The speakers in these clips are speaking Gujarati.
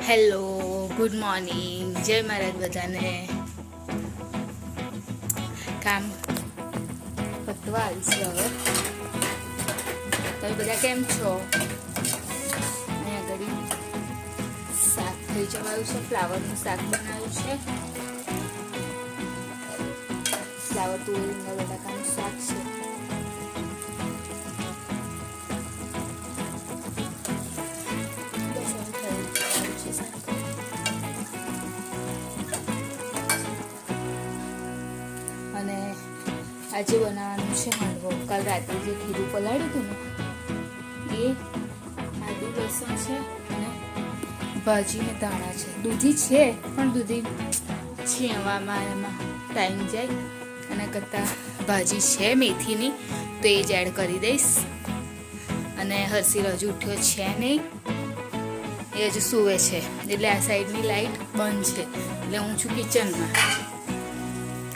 હેલો, ગુડ મોર્નિંગ, જય મહારાજ બધાને. કામ પતવા આવીશ હવે. તમે બધા કેમ છો? અહીંયા ઘડી શાક થઈ જવાયું છે, ફ્લાવરનું શાક બનાવ્યું છે. ફ્લાવર તુવેર રીંગણા બટાકાનું શાક છે. અને આજે બનાવવાનું છે હાંડવો. કાલ રાત્રે જે ખીરું પલાળ્યું હતું ને એ આદુ લસણ છે અને ભાજી ને ધાણા છે. દૂધી છે પણ દૂધી છીણવામાં એમાં ટાઈમ જાય. એના કરતાં ભાજી છે મેથીની તો એ જ એડ કરી દઈશ. અને હર્ષિલ હજુ ઉઠ્યો છે નહીં, એ હજુ સૂવે છે એટલે આ સાઈડની લાઇટ બંધ છે એટલે હું છું કિચનમાં.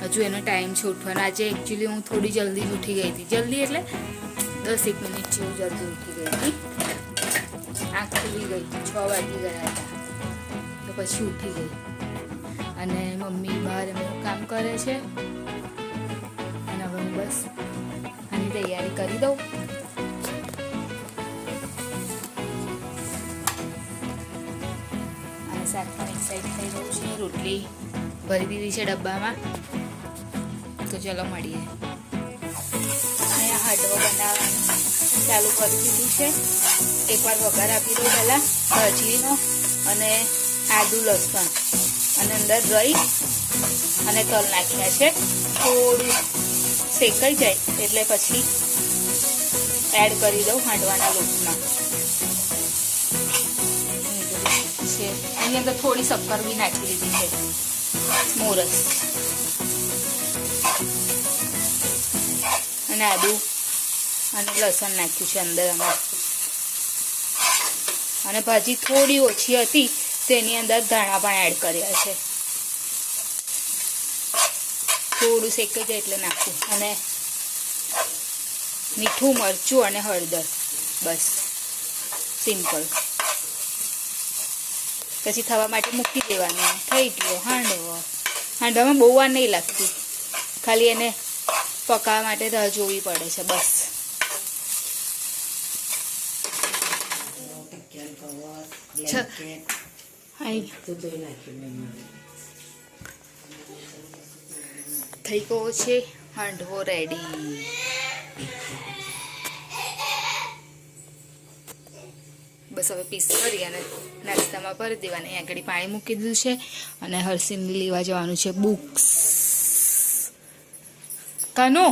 હજુ એનો ટાઈમ છે ઉઠવાનો. આજે એકચ્યુઅલી હું થોડી જલ્દી જ ઉઠી ગઈ હતી. જલ્દી એટલે 10 મિનિટ જેવું જલ્દી ઉઠી ગઈ હતી. આંખ ખુલી ગઈ, 6 વાગી ગયા હતા તો પછી ઉઠી ગઈ. અને મમ્મી બહાર એમનું કામ કરે છે અને હવે હું બસ આની તૈયારી કરી દઉં. અને શાક પણ એક સાઈડ થઈ રહ્યું છે. રોટલી ભરી દીધી છે ડબ્બામાં. તો ચલો મળીએ. અહીંયા હાંડવો બનાવવાનું ચાલુ કરી દીધું છે. એકવાર વઘાર આપી દઉં પહેલાં ભાજીનો અને આદુ લસણ અને અંદર દહીં અને તલ નાખ્યા છે. થોડું શેકાઈ જાય એટલે પછી એડ કરી દઉં હાંડવાના લોટમાં. છે એની અંદર થોડી શક્કર બી નાખી દીધી છે, મોરસ અને આદુ અને લસણ નાખ્યું છે અંદર અમે. અને ભાજી થોડી ઓછી હતી તો એની અંદર ધાણા પણ એડ કર્યા છે. થોડું શેકાઈ જાય એટલે નાખું. અને મીઠું, મરચું અને હળદર, બસ સિમ્પલ. પછી થવા માટે મૂકી દેવાનું. થઈ ગયો હાંડવો. હાંડવામાં બહુ વાર નહીં લાગતી, ખાલી એને પકાવવા માટે રાહ જોવી પડે છે બસ. થઈ ગયો છે હાંડવો રેડી. બસ હવે પીસ કરી અને નાસ્તામાં ભરી દેવાની. અહીંયા આગળ પાણી મૂકી દીધું છે અને હર્ષિલને લેવા જવાનું છે બુક્સ. કાનુ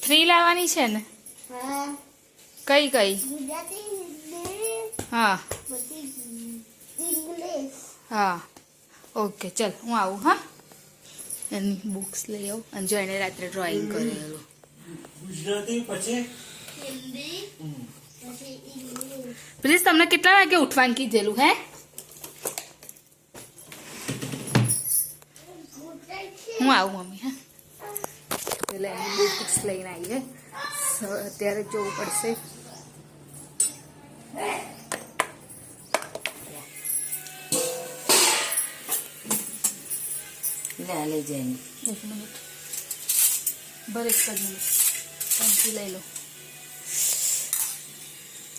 3 લાવવાની છે ને? કઈ કઈ? હા હા ઓકે, ચલ હું આવું. હા, એની બુક્સ લઈ આવું. અને જો એને રાત્રે ડ્રોઈંગ કરેલું. પ્લીઝ તમને કેટલા વાગે ઉઠવાનું કીધેલું? હે, હું આવું મમ્મી. હા, એટલે એની બુક્સ લઈને આવીએ. અત્યારે જોવું પડશે. લઈ જાય. એક મિનિટ, બસ એક જ મિનિટ. શાંતિ લઈ લો.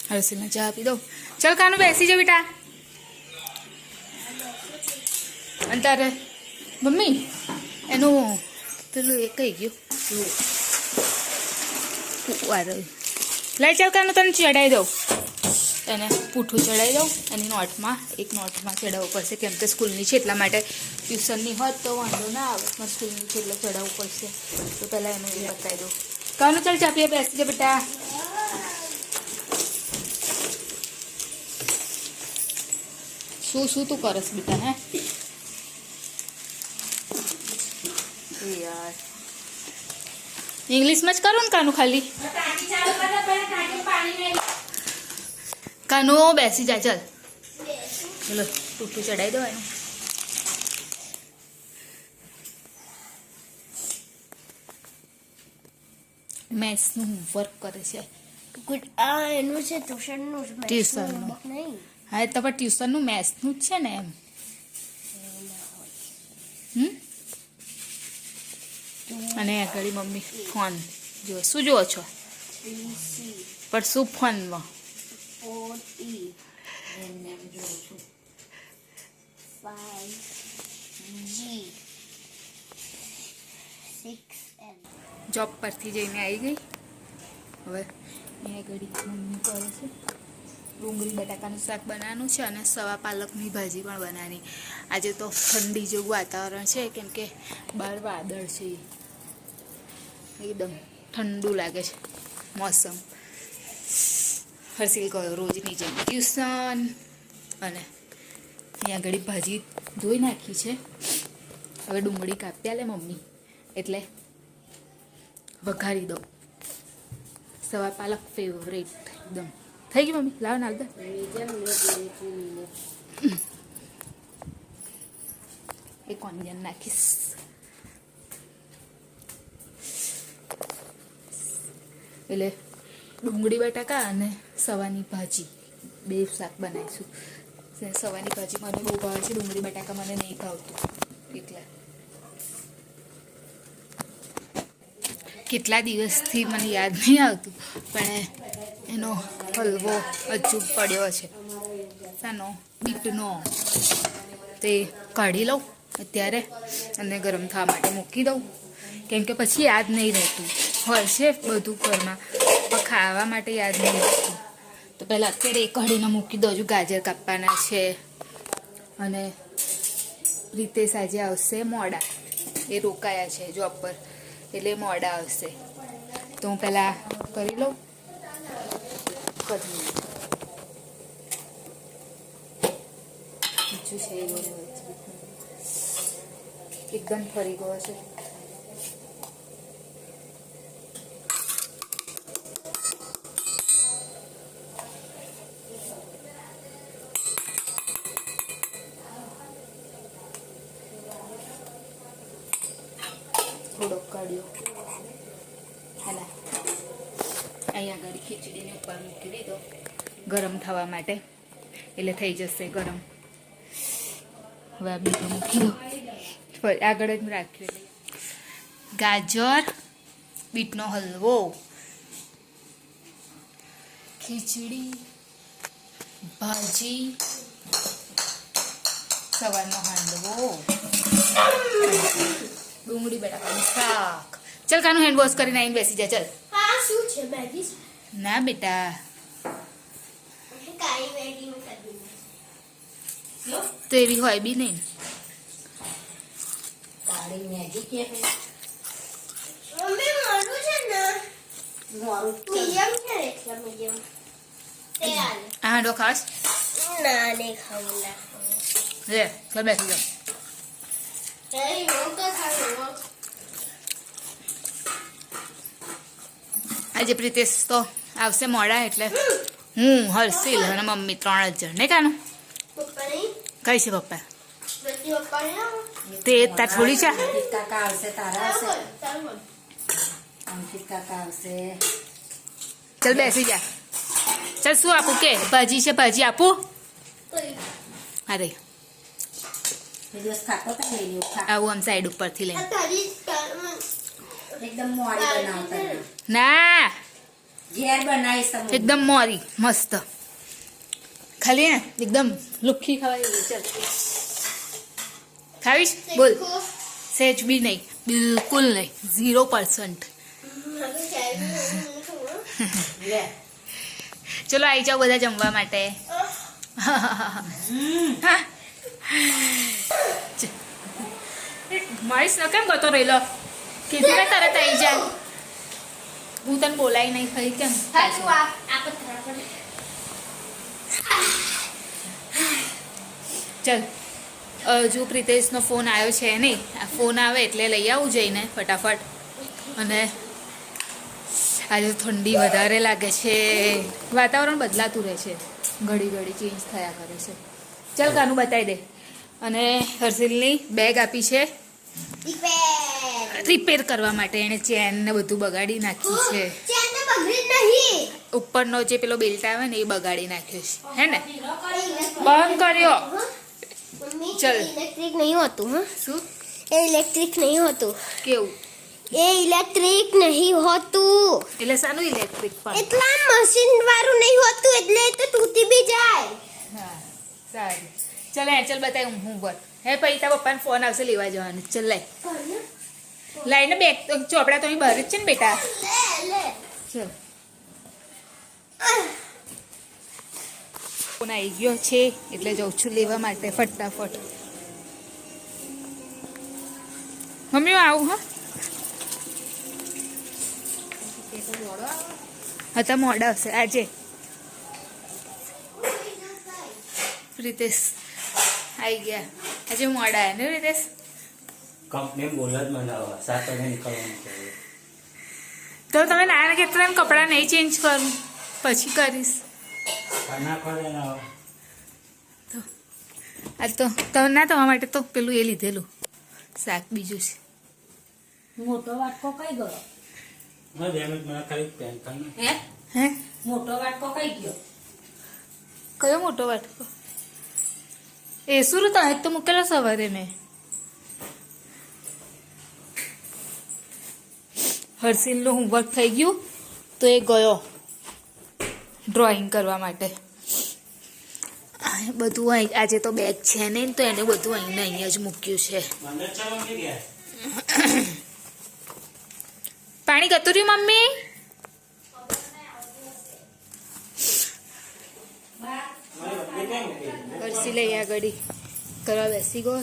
હર્ષિલને ચા આપી દઉં. ચાલ કાનું બેસી જા બેટા. અને તારે મમ્મી એનું પેલું એ કઈ ગયું? લઈ ચાલ કાનું, તને ચડાવી દઉં. એને પૂઠું ચડાવી દઉં. એની નોટમાં એક નોટમાં ચડાવવું પડશે કેમ કે સ્કૂલની છે એટલા માટે. ટ્યુશનની હોત તો વાંધો ના આવે, પણ સ્કૂલની છે એટલે ચડાવવું પડશે. તો પહેલાં એનું એ બતાવી દઉં. કાનું ચાલ ચા પીએ, બેસી જા બેટા. શું તું કરસ બેટા? હે યાર, ઇંગ્લિશમાં જ કરું ને કાનું ખાલી. કાનો બેસી જા. ચાલ ચલો ટૂંકું ચડાવી દો એનું. મેથ્સનું વર્ક કરે છે. એનું છે ટ્યુશનનું. હા તો પણ ટ્યુશનનું મેથ્સનું જ છે ને એમ. અને આગળ મમ્મી ફોન જો શું જુઓ છો? પણ શું ફોનમાં? જોબ પરથી જઈને આવી ગઈ. હવે અહીંયા ઘડી મમ્મી કરે છે ડુંગળી બટાકાનું શાક બનાવવાનું છે અને સવા પાલકની ભાજી પણ બનાવવાની. આજે તો ઠંડી જેવું વાતાવરણ છે કેમ કે બહાર વાદળ છે, એકદમ ઠંડુ લાગે છે મોસમ. હર્ષિલ ગયો રોજની જેમ ટ્યુશન અને અહીંયા ઘડી ભાજી ધોઈ નાખી છે. હવે ડુંગળી કાપ્યા લે મમ્મી એટલે વઘારી દઉં. સવા પાલક ફેવરેટ એકદમ. થઈ ગઈ મમ્મી? લાવ નાલ દે. એક ઓનિયન નાખીશ એટલે ડુંગળી બટાકા અને સવાની ભાજી બે શાક બનાવીશું. સવાની ભાજી મને બહુ ભાવે છે, ડુંગળી બટાકા મને નહીં ભાવતું એટલે. કેટલા દિવસથી મને યાદ નહીં આવતું પણ એનો હલવો હજુ પડ્યો છે શાનો? બીટનો. તે કાઢી લઉં અત્યારે અને ગરમ થવા માટે મૂકી દઉં કેમ કે પછી યાદ નહીં રહેતું. હોય છે બધું ઘરમાં પણ ખાવા માટે યાદ નહીં રહેતું. તો પહેલાં અત્યારે એ કાઢીને મૂકી દઉં છું. ગાજર કાપવાના છે અને રીતેશ આજે આવશે મોડા, એ રોકાયા છે જોબ પર એટલે મોડા આવશે. તો હું પહેલાં કરી લઉં. બીજું છે એકદમ ફરી ગયો છે. થોડોક કાઢ્યો હાલા અહીંયા આગળ ખીચડીને ઉપર મૂકી દીધો ગરમ થવા માટે એટલે થઈ જશે ગરમ. હવે આ બીજું મૂકી દો આગળ જ રાખ્યું. ગાજર બીટનો હલવો, ખીચડી, ભાજી, સવારનો હાંડવો, ડુંગળી બટાકાનું શાક. ચલ કાનું હેન્ડ વોશ કરીને આવીને બેસી જા. ચલ. હા શું છે મેગી? ના બેટા કાઈ મેગી નું કરી તો એવી હોય બી નહીં. કાળી મેગી કે મમ્મી મારું છે ને મારું મીડિયમ છે એટલે મીડિયમ તે આલે. આ હાંડવો ખાસ? ના ને ખાવું ના રે ચાલ બેસી જા. એ હું તો ખાવું. આજે પ્રિતેશ તો આવશે મોડા એટલે હું હર્ષિલ અને મમ્મી 3 જ જણ નહીં કાનું? પપ્પા નહીં કઈ છે પપ્પા? બધી પપ્પા નહીં તે તાર થોડી છે. અંકિત કાકા આવશે, તારા આવશે, તારું અંકિત કાકા આવશે. ચાલ બેસી જા. ચાલ શું આપું કે? ભાજી છે, ભાજી આપું? અરે એ દિવસ ખાતો તો લઈ લેવું ખા. આવું આમ સાઈડ ઉપરથી લઈને. તારી એકદમ મોડી બનાવતા ને. ના ઘેર બનાવીશ તમે. એકદમ મોરી મસ્ત ખાલી ને એકદમ લુખી ખવાય એવી. ચાલ ખાવીશ? બોલ. સેજ બી નહીં, બિલકુલ નહીં, 0%. લે. ચલો આવી જાઓ બધા જમવા માટે. મારીશ ન કેમ ગતો રહેલો? કીધું ને તરત આવી જાય. હું તને બોલાય નહીં ખરી કેમ? ચાલ હજુ પ્રિતેશનો ફોન આવ્યો છે નહીં. આ ફોન આવે એટલે લઈ આવું જઈને ફટાફટ. અને આજે ઠંડી વધારે લાગે છે, વાતાવરણ બદલાતું રહે છે, ઘડી ઘડી ચેન્જ થયા કરે છે. ચાલ કાનું બતાવી દે. અને હર્ષિલની બેગ આપી છે રિપેર કરવા માટે. એણે ચેન ને બધું બગાડી નાખ્યું છે. ચેન તો બગડી જ નહીં ઉપરનો જે પેલો બેલ્ટ આવે ને એ બગાડી નાખ્યો છે હે ને બંધ કર્યો મમ્મી ચલ. ઇલેક્ટ્રિક નહીં હોતું હા શું એ ઇલેક્ટ્રિક નહીં હોતું કેવું એ ઇલેક્ટ્રિક નહીં હોતું એટલે શાનું ઇલેક્ટ્રિક પણ એટલા મશીન વાળું નહીં હોતું એટલે એ તો તૂટી બી જાય હા સારું ચાલ ચલ બતાય હું બોલ હે પછી તારા પપ્પાને ફોન આવશે લેવા જવાનું ચલ લાય લાઈને બેગ ચોપડા તો અહીં બહાર જ છે ને બેટા લે ચલ ફોન આવી ગયો છે એટલે જાઉં છું લેવા માટે ફટાફટ મમ્મી હું આવું હા હતા મોડા હશે આજે રીતેશ આવી ગયા આજે મોડા આવ્યા ને રીતેશ કંપની બોલ જ મંગાવવા 7 વાગે નીકળવાનું છે તો તમે નાના કેટલા કપડાં નહીં ચેન્જ કરું પછી કરીશ નાખવા દેના આ તો તમે ના તમારા માટે તો પેલું એ લીધેલું શાક બીજું છે મોટો વાટકો કઈ ગયો મેં 2 મિનિટ મને ખાલી પેન કાઢ હે હે મોટો વાટકો કઈ ગયો કયો મોટો વાટકો એ શું તો આજ તો મૂકેલો સવારે મેં હર્ષિલનું હોમવર્ક થઈ ગયું તો એ ગયો ડ્રોઈંગ કરવા માટે બધું અહીં આજે તો બેગ છે નહીં તો એને બધું અહીંને અહીંયા જ મૂક્યું છે મને ચાલો મળી ગયા પાણી ગતું રહ્યું મમ્મી હર્ષિલ અહીંયા આગળ કરવા બેસી ગયો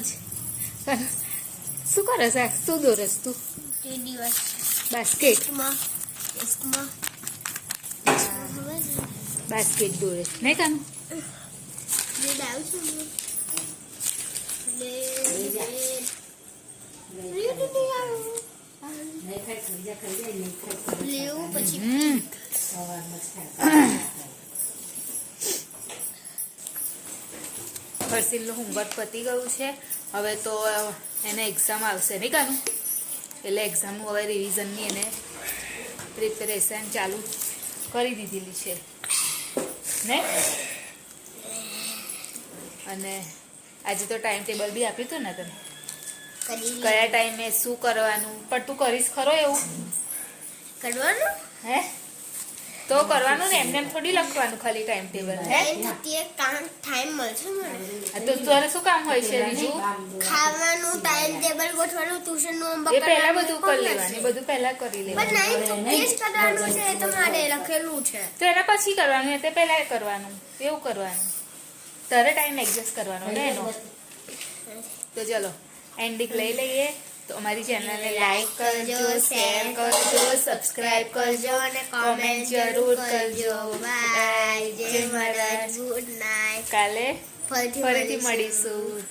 છે શું કરે છે શું દોરસ તું તે દિવસ બાસ્કેટ ડેસ્કમાં બાસ્કેટ દોરે નહીં કાનું જે લાવું છું લે નહીં ખાઈ ખરી જા નહીં ખાઈ લેવું પછી સવારમાં જ ખાય હર્ષિલનું હોમવર્ક પતી ગયું છે હવે તો એને એક્ઝામ આવશે નહીં કાનું એટલે એક્ઝામનું હવે રિવિઝનની એને પ્રિપેરેશન ચાલુ કરી દીધેલી છે ને અને આજે તો ટાઈમ ટેબલ બી આપ્યું હતું ને તને કરી કયા ટાઈમે શું કરવાનું પણ તું કરીશ ખરો એવું કરવાનું હે તો કરવાનું ને એમને એમ થોડી લખવાનું ખાલી ટાઈમ ટેબલ હે તે કામ ટાઈમ મળશે મને આ તો તારે શું કામ હોય છે બીજું ખાવાનું ટાઈમ ટેબલ ગોઠવાનું ટ્યુશન નું એ પહેલા બધું કરી લેવાનું એ બધું પહેલા કરી પણ લેવાનું નહીં ટેસ્ટ કરવાનું છે એ તો મારે લખેલું છે તો એના પછી કરવાનું એ તે પહેલા કરવાનું એવું કરવાનું તારે ટાઈમ એડજસ્ટ કરવાનો ને એનો તો ચલો એન્ડિંગ લઈ લઈએ તો અમારી ચેનલને લાઈક કરજો શેર કરજો સબસ્ક્રાઇબ કરજો અને કોમેન્ટ જરૂર કરજો બાય જય મહારાજ ગુડ નાઇટ કાલે ફરીથી ફરીથી મળીશું